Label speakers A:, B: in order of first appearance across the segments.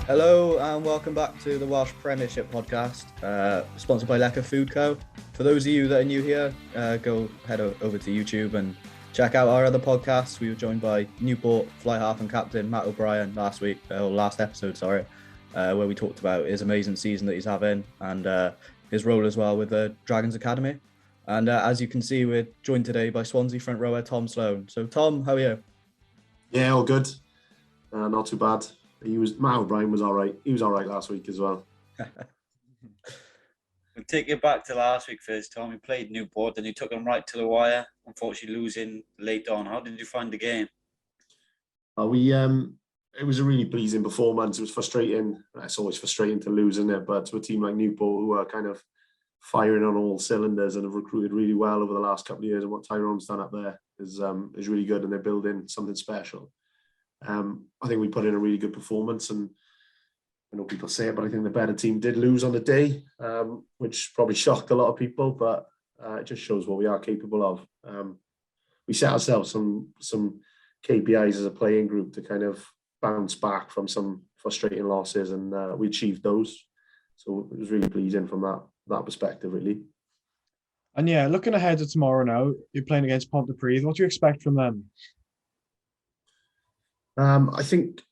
A: Hello and welcome back to the Welsh Premiership podcast, sponsored by Lecker Food Co. For those of you that are new here, go head over to YouTube and check out our other podcasts. We were joined by Newport fly half and captain Matt O'Brien last episode, where we talked about his amazing season that he's having and his role as well with the Dragons Academy. And as you can see, we're joined today by Swansea front rower Tom Sloane. So Tom, how are you?
B: Yeah, all good. Not too bad. Matt O'Brien was all right. He was all right last week as well.
C: We'll take you back to last week first, Tom. You played Newport and you took them right to the wire, unfortunately losing late on. How did you find the game?
B: It was a really pleasing performance. It was frustrating. It's always frustrating to lose, isn't it? But to a team like Newport, who are kind of firing on all cylinders and have recruited really well over the last couple of years, and what Tyrone's done up there is really good, and they're building something special. I think we put in a really good performance, and I know people say it, but I think the better team did lose on the day, which probably shocked a lot of people, but it just shows what we are capable of. We set ourselves some KPIs as a playing group to kind of bounce back from some frustrating losses, and we achieved those. So it was really pleasing from that perspective, really.
D: And yeah, looking ahead to tomorrow now, you're playing against Pontypridd. What do you expect from them?
B: I think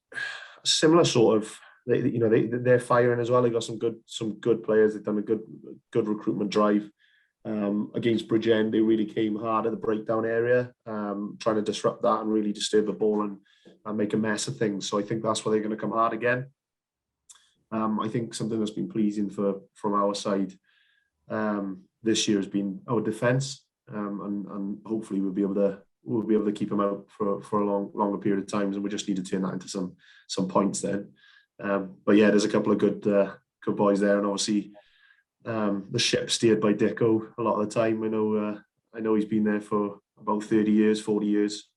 B: similar sort of. They're firing as well. They've got some good players. They've done a good recruitment drive. Against Bridgend, they really came hard at the breakdown area, trying to disrupt that and really disturb the ball and make a mess of things. So I think that's where they're going to come hard again. I think something that's been pleasing from our side this year has been our defence, and hopefully we'll be able to keep them out for a longer period of times, and we just need to turn that into some points then. But yeah, there's a couple of good boys there, and obviously the ship steered by Dicko a lot of the time. I know he's been there for about 30 years, 40 years.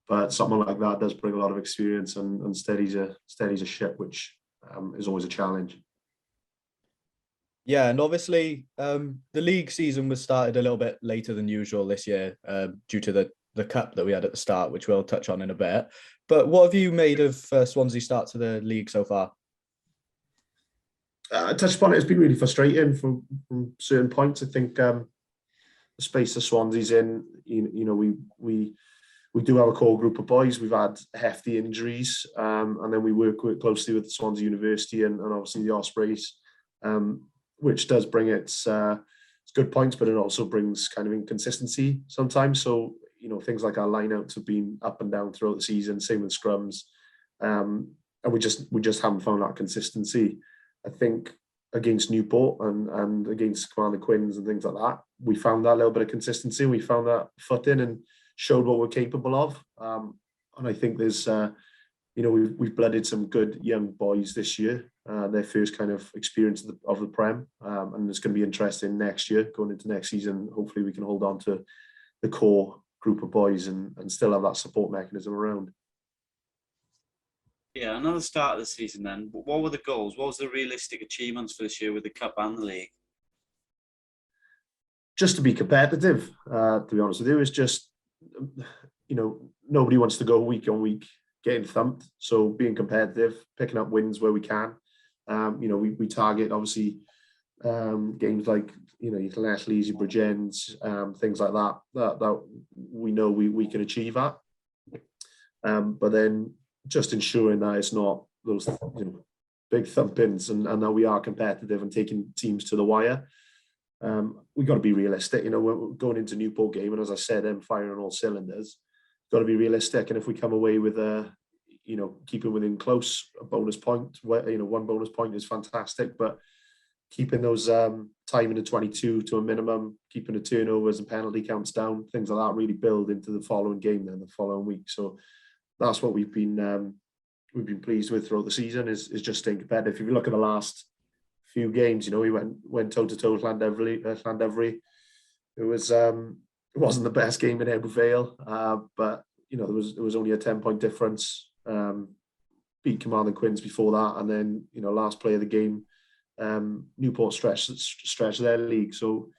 B: But something like that does bring a lot of experience and steadies a ship, which is always a challenge.
A: Yeah, and obviously the league season was started a little bit later than usual this year due to the cup that we had at the start, which we'll touch on in a bit. But what have you made of Swansea's start to the league so far?
B: I touched upon it. It's been really frustrating from certain points. I think the space that Swansea's in, we do have a core group of boys. We've had hefty injuries, and then we work closely with Swansea University and obviously the Ospreys, which does bring its good points, but it also brings kind of inconsistency sometimes. So things like our lineouts have been up and down throughout the season. Same with scrums, and we just haven't found that consistency. I think against Newport and against Commander Quins and things like that, we found that little bit of consistency. We found that footing and showed what we're capable of. And I think there's, we've blooded some good young boys this year, their first kind of experience of the Prem. And it's going to be interesting next year, going into next season. Hopefully we can hold on to the core group of boys and still have that support mechanism around.
C: Yeah, another start of the season then. What were the goals? What was the realistic achievements for this year with the Cup and the League?
B: Just to be competitive, to be honest with you. It's just, nobody wants to go week on week getting thumped. So being competitive, picking up wins where we can. We target, obviously, games like, your Leslies, your Bridgends, things like that we know we can achieve at. But then just ensuring that it's not those big thumpings and that we are competitive and taking teams to the wire. We've got to be realistic. We're going into Newport game, and as I said, them firing on all cylinders. Got to be realistic, and if we come away with keeping within close, a bonus point, one bonus point is fantastic, but keeping those time in the 22 to a minimum, keeping the turnovers and penalty counts down, things like that really build into the following game then the following week. So that's what we've been pleased with throughout the season is just staying competitive. If you look at the last few games, we went toe to toe with Llandovery. It wasn't the best game in Ebbw Vale, but there was only a 10-point difference. Beat Commander Quins before that, and then last play of the game, Newport stretched their league. So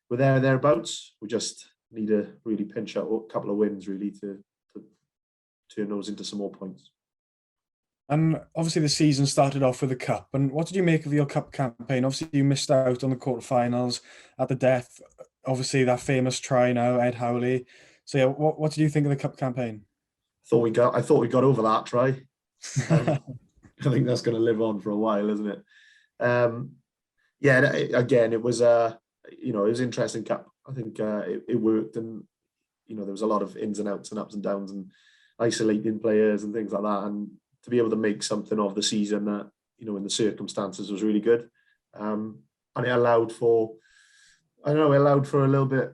B: we're thereabouts. We just need to really pinch out a couple of wins really to turn those into some more points.
D: And obviously the season started off with a cup. And what did you make of your cup campaign? Obviously you missed out on the quarterfinals at the death. Obviously that famous try now, Ed Howley. So yeah, what did you think of the cup campaign?
B: I thought we got over that try. I think that's going to live on for a while, isn't it? Yeah, again, it was it was interesting cup. I think it worked, and there was a lot of ins and outs and ups and downs and isolating players and things like that. And to be able to make something of the season that in the circumstances was really good. And it allowed for, I don't know, it allowed for a little bit,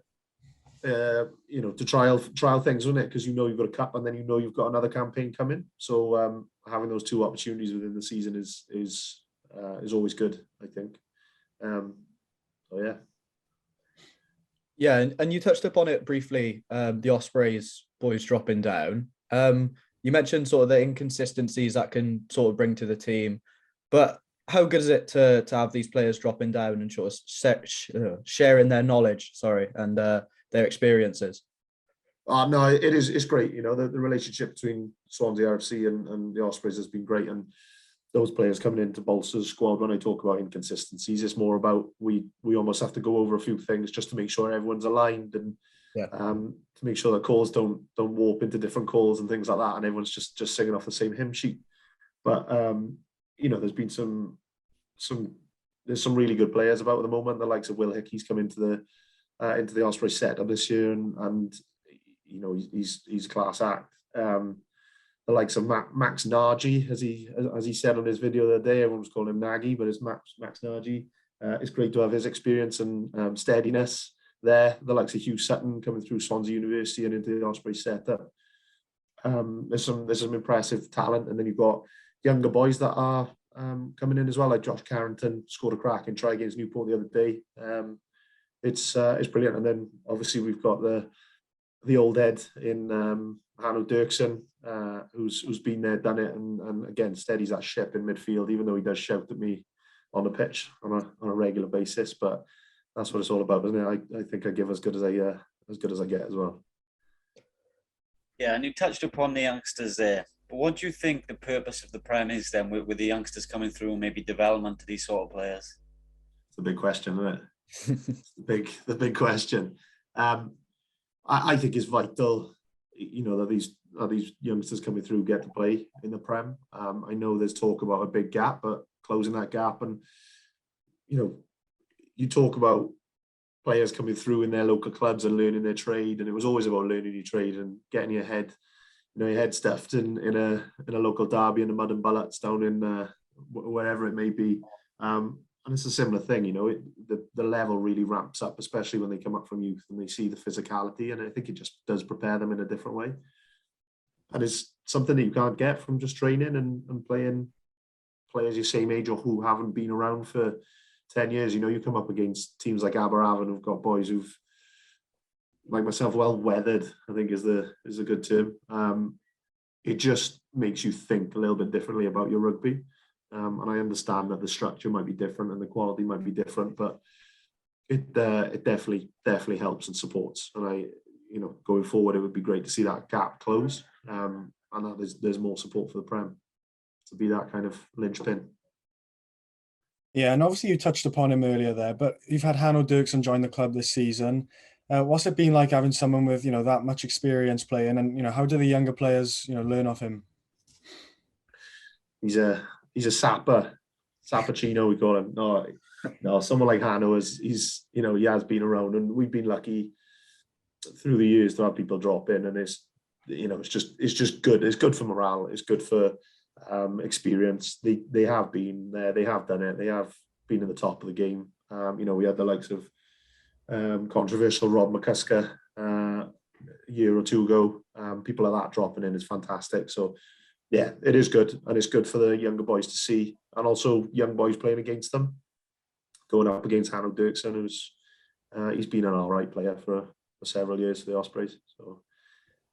B: to trial things, wasn't it? Because you've got a cup and then you've got another campaign coming. So having those two opportunities within the season is always good, I think. So yeah.
A: Yeah, and you touched upon it briefly, the Ospreys boys dropping down. You mentioned sort of the inconsistencies that can sort of bring to the team, but how good is it to have these players dropping down and sort of sharing their knowledge, and their experiences?
B: No, it's great. The relationship between Swansea RFC and the Ospreys has been great, and those players coming in to bolster the squad. When I talk about inconsistencies, it's more about we almost have to go over a few things just to make sure everyone's aligned and to make sure that calls don't warp into different calls and things like that, and everyone's just singing off the same hymn sheet. But there's been some really good players about at the moment. The likes of Will Hickey's come into the Ospreys setup this year, and he's class act. The likes of Max Nagy, as he said on his video the other day, everyone was calling him Nagy, but it's Max Nagy. It's great to have his experience and steadiness there. The likes of Hugh Sutton coming through Swansea University and into the Ospreys setup. There's some impressive talent, and then you've got younger boys that are coming in as well, like Josh Carrington scored a cracking try against Newport the other day. It's brilliant, and then obviously we've got the old Ed in Hanno Dirksen, who's been there, done it, and again steadies that ship in midfield, even though he does shout at me on the pitch on a regular basis. But that's what it's all about, isn't it? I think I give as good as I get as well.
C: Yeah, and you touched upon the youngsters there. But what do you think the purpose of the Prem is then with the youngsters coming through and maybe development of these sort of players?
B: It's a big question, isn't it? It's the big question. I think it's vital, that these youngsters coming through get to play in the Prem. I know there's talk about a big gap, but closing that gap, and you talk about players coming through in their local clubs and learning their trade, and it was always about learning your trade and getting your head stuffed in a local derby in the mud and bullets down in wherever it may be. And it's a similar thing, the level really ramps up, especially when they come up from youth and they see the physicality, and I think it just does prepare them in a different way. And it's something that you can't get from just training and playing players your same age or who haven't been around for 10 years. You come up against teams like Aberavon who've got boys who've, like myself, well weathered, I think is a good term. It just makes you think a little bit differently about your rugby. And I understand that the structure might be different and the quality might be different, but it definitely helps and supports. And going forward, it would be great to see that gap close, and that there's more support for the Prem to be that kind of linchpin.
D: Yeah, and obviously you touched upon him earlier there, but you've had Hanno Dirksen join the club this season. What's it been like having someone with that much experience playing, and how do the younger players learn off him?
B: He's a Sappuccino, we call him. No, someone like Hanno he has been around, and we've been lucky through the years to have people drop in, and it's just good. It's good for morale. It's good for experience. They have been there. They have done it. They have been in the top of the game. We had the likes of controversial Rob McCusker a year or two ago. People like that dropping in is fantastic. So yeah, it is good, and it's good for the younger boys to see, and also young boys playing against them, going up against Hanno Dirksen, who's he's been an all right player for several years for the Ospreys. So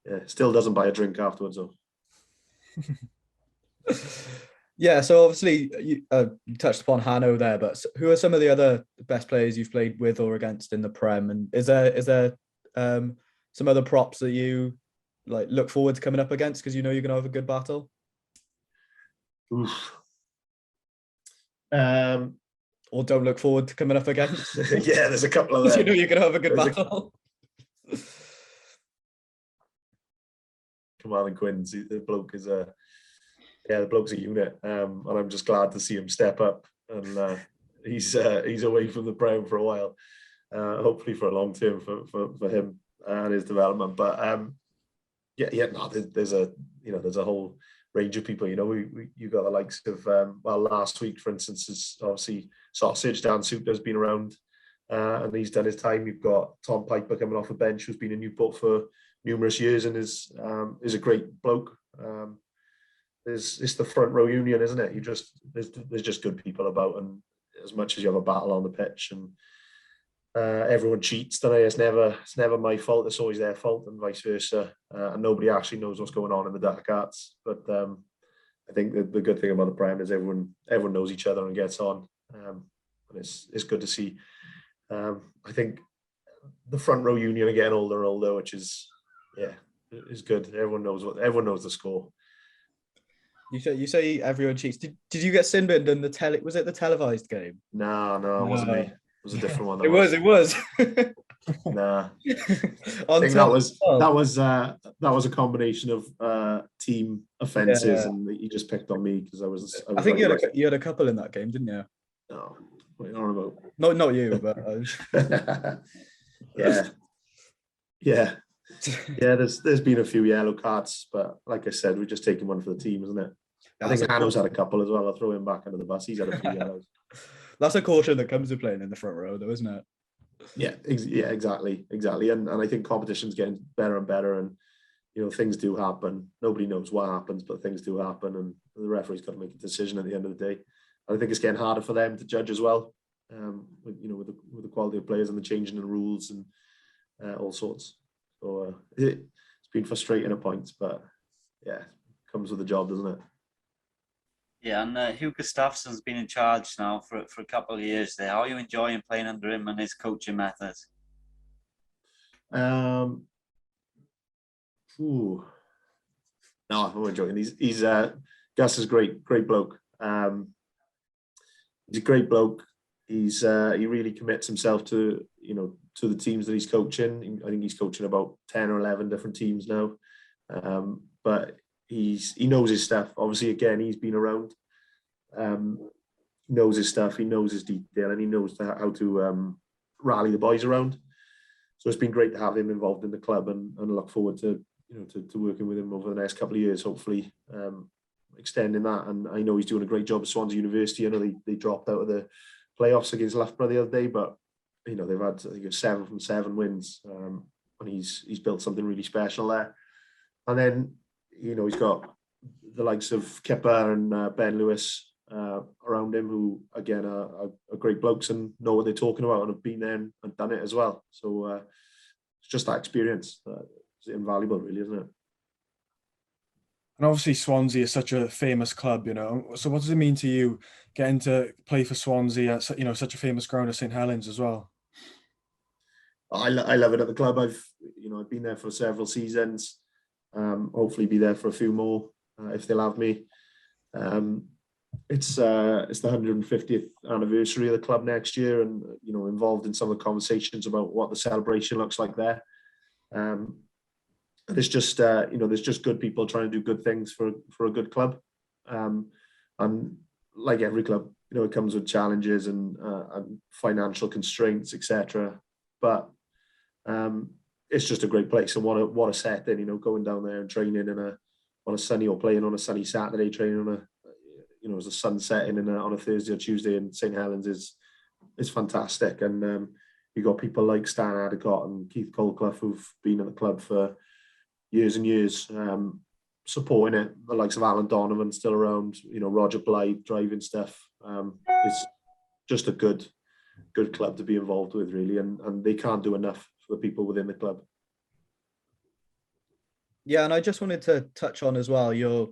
B: yeah, still doesn't buy a drink afterwards though.
A: Yeah, so obviously you touched upon Hanno there, but who are some of the other best players you've played with or against in the Prem? And is there some other props that you look forward to coming up against because you're going to have a good battle?
B: Oof.
A: Or don't look forward to coming up against?
B: Yeah, there's a couple of them.
A: You know you're going to have a good
B: There's
A: battle.
B: Kamal and Quins, the bloke is the bloke's a unit, and I'm just glad to see him step up. And he's away from the Prem for a while, hopefully for a long term for him and his development. But there's a whole range of people. You know, you got the likes of last week, for instance, is obviously Sausage. Dan Suter's been around, and he's done his time. You've got Tom Piper coming off the bench, who's been in Newport for numerous years and is a great bloke. It's the front row union, isn't it? There's just good people about, and as much as you have a battle on the pitch and everyone cheats, don't they? It's never my fault. It's always their fault, and vice versa. And nobody actually knows what's going on in the dark arts. But I think the good thing about the Prem is everyone knows each other and gets on, and it's good to see. I think the front row union are getting older and older, which is good. Everyone knows the score.
A: You say everyone cheats. Did you get sin-binned in was it the televised game?
B: No, it wasn't me. It was a different one.
A: It was.
B: Nah. I think that was a combination of team offences, and he just picked on me because I was.
A: I think you had a couple in that game, didn't you?
B: No, what are you on about?
A: Not you, but
B: yeah. There's been a few yellow cards, but like I said, we're just taking one for the team, isn't it? I think Hanno's had a couple as well. I'll throw him back under the bus. He's had a few yellows.
A: That's a caution that comes with playing in the front row, though, isn't it?
B: Yeah, exactly. And I think competition's getting better and better, and things do happen. Nobody knows what happens, but things do happen, and the referee's got to make a decision at the end of the day. I think it's getting harder for them to judge as well, with the quality of players and the changing of the rules and all sorts. So it's been frustrating at points, but yeah, comes with the job, doesn't it?
C: Yeah, and Hugh Gustafson's been in charge now for a couple of years there. How are you enjoying playing under him and his coaching methods?
B: No, I'm enjoying. He's Gus is great bloke. He's a great bloke. He really commits himself to the teams that he's coaching. I think he's coaching about 10 or 11 different teams now. But he knows his stuff. Obviously, again, he's been around. He knows his stuff. He knows his detail, and he knows how to rally the boys around. So it's been great to have him involved in the club, and I look forward to working with him over the next couple of years. Hopefully, extending that. And I know he's doing a great job at Swansea University. I know they dropped out of the playoffs against Loughborough the other day, but they've had, I think, 7 from 7 wins, and he's built something really special there. And then he's got the likes of Kipper and Ben Lewis around him, who again are great blokes and know what they're talking about and have been there and done it as well. So it's just that experience. It's invaluable, really, isn't it?
D: And obviously Swansea is such a famous club, So what does it mean to you getting to play for Swansea at such a famous ground as St Helens as well?
B: I love it at the club. I've been there for several seasons. Hopefully be there for a few more if they'll have me. It's the 150th anniversary of the club next year, and involved in some of the conversations about what the celebration looks like there. There's just there's just good people trying to do good things for a good club, and like every club, it comes with challenges and financial constraints, etc. But it's just a great place, and what a setting, going down there and training on a sunny, or playing on a sunny Saturday, training on as the sun setting on a Thursday or Tuesday in St Helens is fantastic. And you got people like Stan Adicott and Keith Colclough who've been at the club for years and years, supporting it. The likes of Alan Donovan still around, Roger Blythe driving stuff. It's just a good club to be involved with, really, and they can't do enough for the people within the club.
A: Yeah, and I just wanted to touch on as well your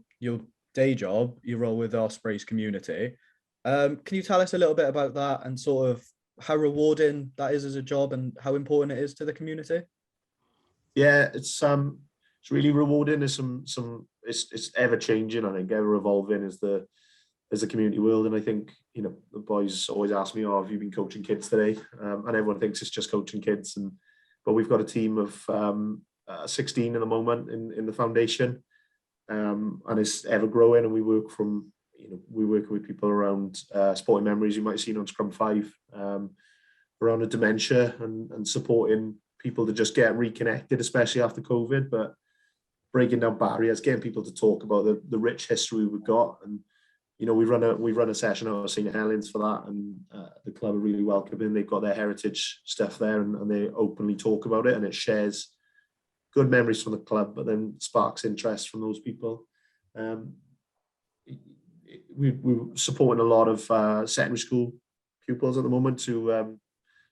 A: day job, your role with the Ospreys Community. Can you tell us a little bit about that and sort of how rewarding that is as a job and how important it is to the community? Yeah,
B: it's really rewarding. There's some it's ever changing. I think ever evolving is the as a community world. And I think, you know, the boys always ask me, "Oh, have you been coaching kids today?" And everyone thinks it's just coaching kids. But we've got a team of 16 at the moment in the foundation, and it's ever growing. And we work with people around sporting memories you might have seen on Scrum 5, around the dementia and supporting people to just get reconnected, especially after COVID, but breaking down barriers, getting people to talk about the rich history we've got. And, you know, we run a session out of St. Helens for that, and the club are really welcoming. They've got their heritage stuff there, and they openly talk about it, and it shares good memories from the club, but then sparks interest from those people. We're supporting a lot of secondary school pupils at the moment to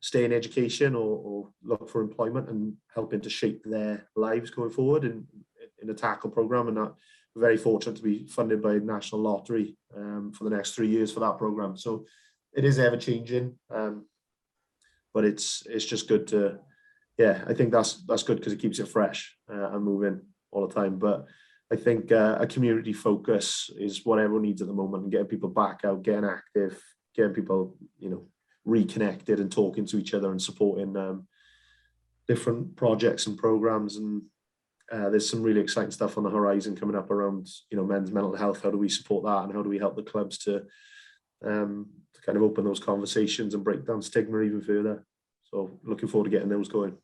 B: stay in education or look for employment, and helping to shape their lives going forward in a tackle program. And that we're very fortunate to be funded by National Lottery for the next 3 years for that program. So it is ever changing, but it's just good to, I think that's good because it keeps it fresh and moving all the time. But I think a community focus is what everyone needs at the moment, and getting people back out, getting active, getting people, you know, reconnected and talking to each other and supporting different projects and programs. And there's some really exciting stuff on the horizon coming up around, you know, men's mental health. How do we support that, and how do we help the clubs to kind of open those conversations and break down stigma even further? So looking forward to getting those going.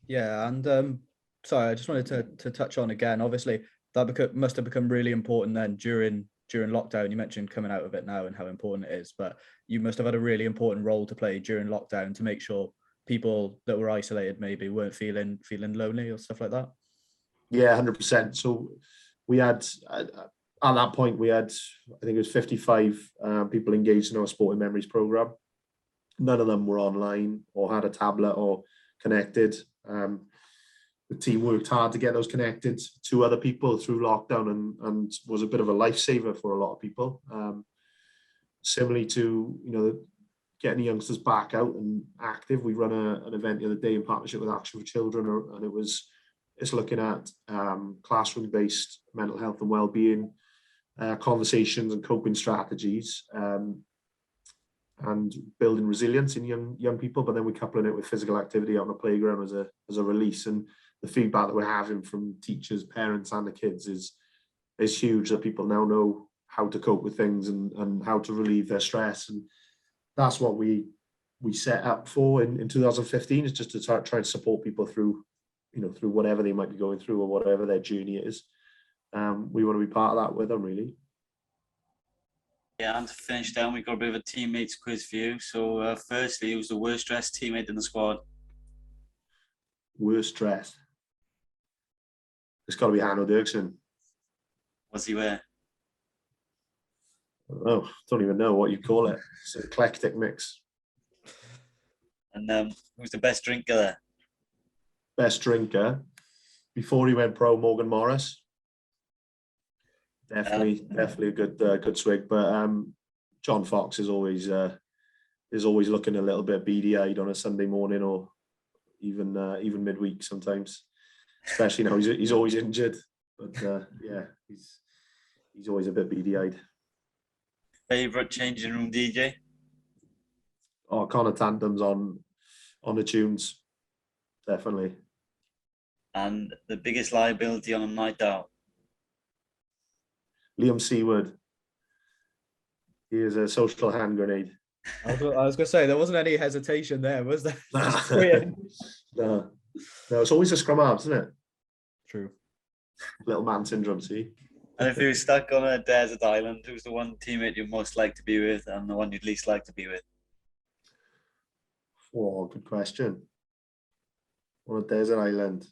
A: Yeah, and sorry, I just wanted to touch on again. Obviously, that must have become really important then during lockdown. You mentioned coming out of it now and how important it is, but you must have had a really important role to play during lockdown to make sure people that were isolated maybe weren't feeling lonely or stuff like that.
B: Yeah, 100%. So we had, at that point, I think it was 55 people engaged in our Sporting Memories program. None of them were online or had a tablet or connected. The team worked hard to get those connected to other people through lockdown, and was a bit of a lifesaver for a lot of people. Similarly to, you know, getting the youngsters back out and active, we run an event the other day in partnership with Action for Children, and it's looking at classroom-based mental health and well-being conversations and coping strategies, and building resilience in young people. But then we're coupling it with physical activity out on the playground as a release. And the feedback that we're having from teachers, parents, and the kids is huge, that people now know how to cope with things and how to relieve their stress. And that's what we set up for in 2015, is just to try and support people through, you know, through whatever they might be going through or whatever their journey is. We want to be part of that with them, really.
C: Yeah, and to finish down, we've got a bit of a teammates quiz for you. So firstly, who's the worst dressed teammate in the squad?
B: Worst dressed? It's got to be Hanno Dirksen.
C: What's he wear?
B: Oh, don't even know what you call it. It's an eclectic mix.
C: And who's the best drinker there?
B: Best drinker? Before he went pro, Morgan Morris. Definitely a good swig. But John Fox is always looking a little bit beady-eyed on a Sunday morning, or even midweek sometimes. Especially now he's always injured. But he's always a bit beady-eyed.
C: Favourite changing room DJ?
B: Oh, Connor Tantum's on the tunes, definitely.
C: And the biggest liability on a night out?
B: Liam Seaward. He is a social hand grenade.
A: I was going to say, there wasn't any hesitation there, was there?
B: No, it's always a scrum half, isn't it?
A: True.
B: Little man syndrome, see?
C: And if you were stuck on a desert island, who's the one teammate you'd most like to be with and the one you'd least like to be with?
B: Oh, good question. On a desert island.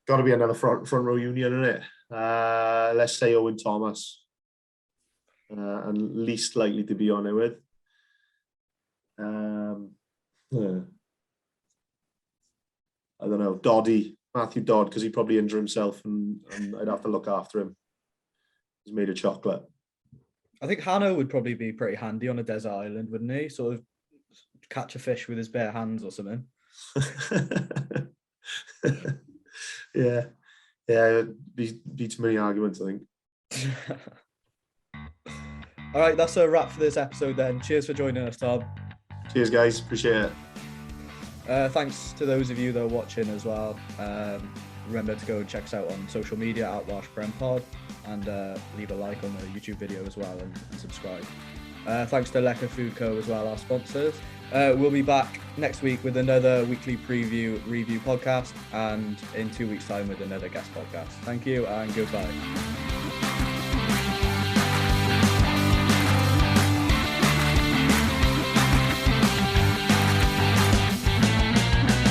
B: Got to be another front row union, isn't it? Let's say Owen Thomas. And least likely to be on it with. I don't know, Matthew Dodd, because he'd probably injure himself and I'd have to look after him. He's made of chocolate.
A: I think Hanno would probably be pretty handy on a desert island, wouldn't he? Sort of catch a fish with his bare hands or something.
B: Yeah, be too many arguments, I think.
A: All right, that's a wrap for this episode then. Cheers for joining us, Tom.
B: Cheers, guys. Appreciate it.
A: Thanks to those of you that are watching as well. Remember to go check us out on social media at Welsh Prem Pod, and leave a like on the YouTube video as well, and subscribe. Thanks to Lecker Food Co as well, our sponsors. We'll be back next week with another weekly review podcast, and in 2 weeks' time with another guest podcast. Thank you and goodbye.